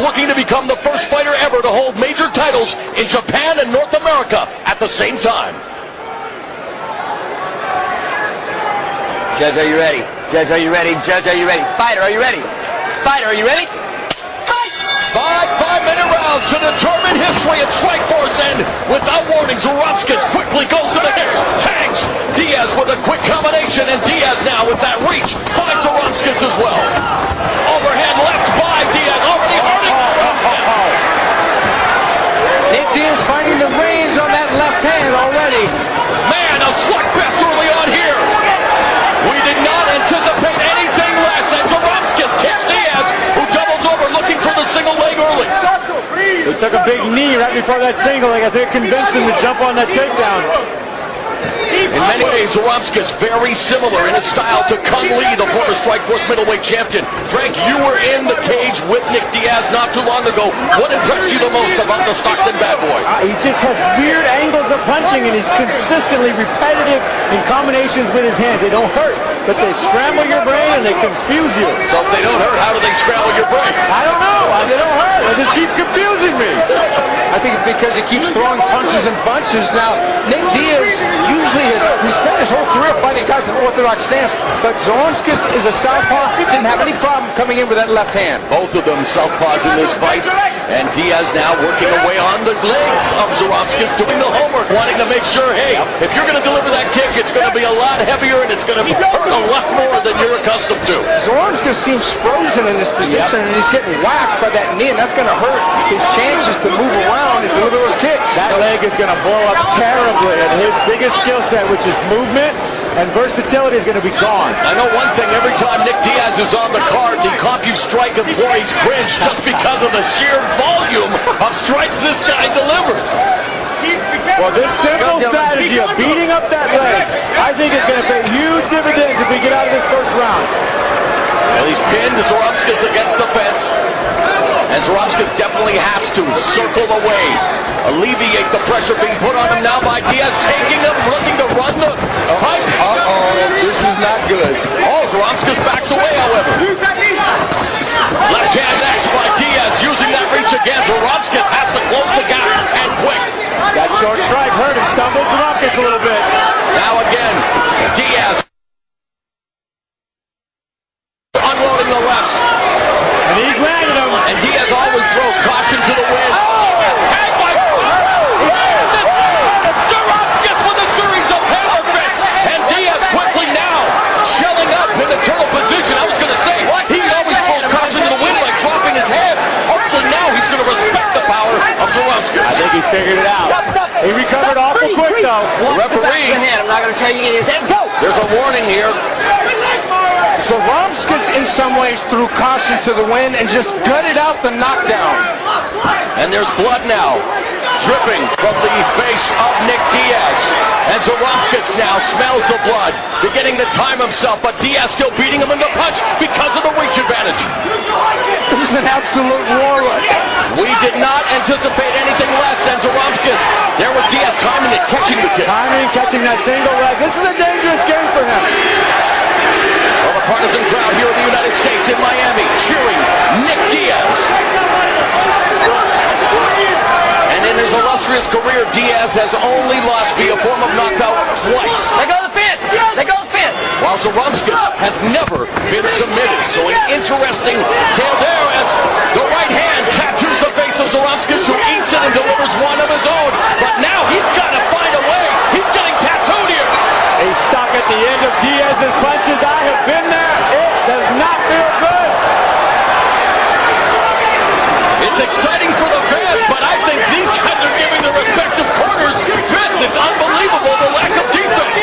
looking to become the first fighter ever to hold major titles in Japan and North America at the same time. Judge, are you ready? Judge, are you ready? Judge, are you ready? Fighter, are you ready? Fighter, are you ready? Five 5-minute rounds to determine history at Strikeforce, and without warning, Zaromskis quickly goes to the hips, tags Diaz with a quick combination, and Diaz now with that reach finds Zaromskis as well. Overhand left by Diaz, already hurting Zaromskis. Nick Diaz finding the range on that left hand already. Man, a slugfest early on here. We did not anticipate anything less, and Zaromskis kicks Diaz, who doubles over looking for the single leg early. He took a big knee right before that single leg. I think it convinced him to jump on that takedown. In many ways, Zaromskis very similar in his style to Kung Lee, the former Strikeforce middleweight champion. Frank, you were in the cage with Nick Diaz not too long ago. What impressed you the most about the Stockton bad boy? He just has weird angles of punching, and he's consistently repetitive in combinations with his hands. They don't hurt, but they scramble your brain and they confuse you. So if they don't hurt, how do they scramble your brain? I don't know. They don't hurt. They just keep confusing me. I think because he keeps throwing punches and bunches. Now, Nick Diaz usually he's spent his whole career fighting guys in orthodox stance, but Zaromskis is a southpaw. Didn't have any problem coming in with that left hand. Both of them southpaws in this fight, and Diaz now working away on the legs of Zaromskis, doing the homework, wanting to make sure, hey, if you're going to deliver that kick, it's going to be a lot heavier and it's going to hurt a lot more than you're accustomed to. Zaromskis seems frozen in this position, and he's getting whacked by that knee, and that's going to hurt his chances to move around and deliver those kicks. That leg is going to blow up terribly, and his biggest skill set, which is movement and versatility, is going to be gone. I know one thing, every time Nick Diaz is on the card, the CompuStrike employees cringe just because of the sheer volume of strikes this guy delivers. Well, this simple strategy of beating up that leg, I think is going to pay huge dividends if we get out of this first round. Well, he's pinned Zaromskis against the fence, and Zaromskis definitely has to circle away, alleviate the pressure being put on him now by Diaz, taking him, looking to run the pipe. This is not good. Oh, Zaromskis backs away, however. Left hand next by Diaz, using that reach again. Zaromskis has to close the gap, and quick. That short strike hurt him, stumbled Zaromskis a little bit. Now again, Diaz unloading the lefts. And he's landing them. And Diaz always throws caution to the wind. Tag by Zaromskis with a series of hammer fists. And Diaz quickly now shelling up in the turtle position. I was going to say, he always throws caution to the wind by dropping his hands. Hopefully now he's going to respect the power of Zaromskis. I think he's figured it out. He recovered awful quick, though. The referee. I'm not going to tell you anything. Go! There's a warning here. Zaromskis in some ways threw caution to the wind and just gutted out the knockdown. And there's blood now dripping from the face of Nick Diaz. And Zaromskis now smells the blood, beginning to time himself, but Diaz still beating him in the punch because of the reach advantage. This is an absolute war. We did not anticipate anything less than Zaromskis. There was Diaz timing it, catching the kick. Timing, catching that single leg. This is a dangerous game for him. Well, the partisan crowd here in the United States in Miami cheering Nick Diaz. And in his illustrious career, Diaz has only lost via form of knockout twice. Let go of the fence! Let go of the fence! While Zaromskis has never been submitted. So an interesting tale there as the right hand tattoos the face of Zaromskis, who eats it and delivers one of his own. But now he's got to find a way. He's getting tattooed here. He's stuck at the end of Diaz's punches. I have been there. It does not feel good. It's exciting for the fans, but I think these guys are giving their respective corners fits. It's unbelievable, the lack of defense.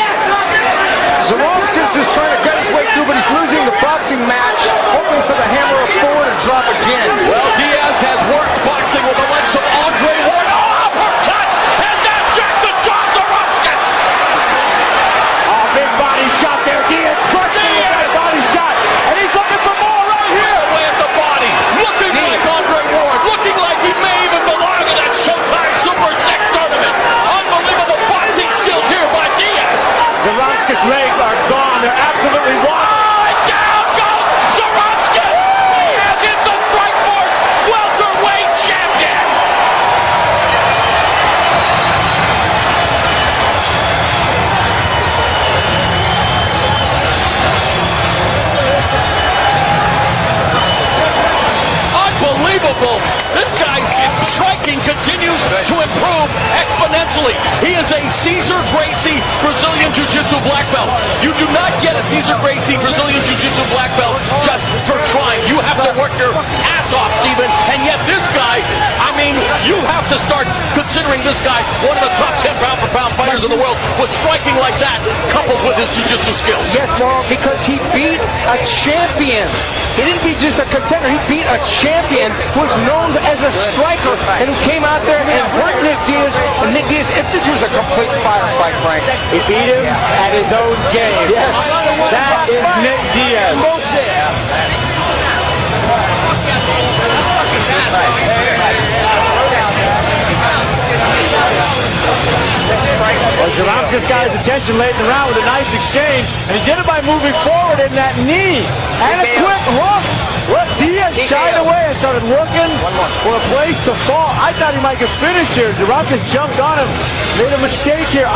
Zaromskis is trying to gut his way through, but he's losing the boxing match, hoping for the hammer of Thor to drop again. Well, Diaz has worked boxing with the likes of Andre Ward. Oh, uppercut! And that Jackson drops Zaromskis! Oh, big body shot there. Diaz crushed him with that body shot. And he's looking for more right here. Away at the body, looking like Andre Ward, looking like he may even belong in that Showtime Super 6 tournament. Unbelievable boxing skills here by Diaz. Zaromskis' legs are gone. They're absolutely wide. And down goes Zaromskis! Diaz is the Strikeforce welterweight Actually, he is a Cesar Gracie Brazilian Jiu-Jitsu black belt. You do not get a Cesar Gracie Brazilian Jiu-Jitsu black belt just for trying. You have to work your ass off, Steven. And yet this guy, I mean, you have to start considering this guy one of the top 10 pound-for-pound fighters in the world with striking like that, coupled with his jiu-jitsu skills. Yes, Mauro, because he beat a champion. He didn't beat just a contender. He beat a champion who was known as a striker and who came out there and hurt Nick Diaz. And Nick Diaz, if this was a complete firefight, Frank. He beat him at his own game. Yes. That is Nick Diaz. Well, Zaromskis got his attention late in the round with a nice exchange, and he did it by moving forward in that knee. And a quick hook. Look, Diaz shied away and started looking for a place to fall. I thought he might get finished here. Zaromskis jumped on him, made a mistake here.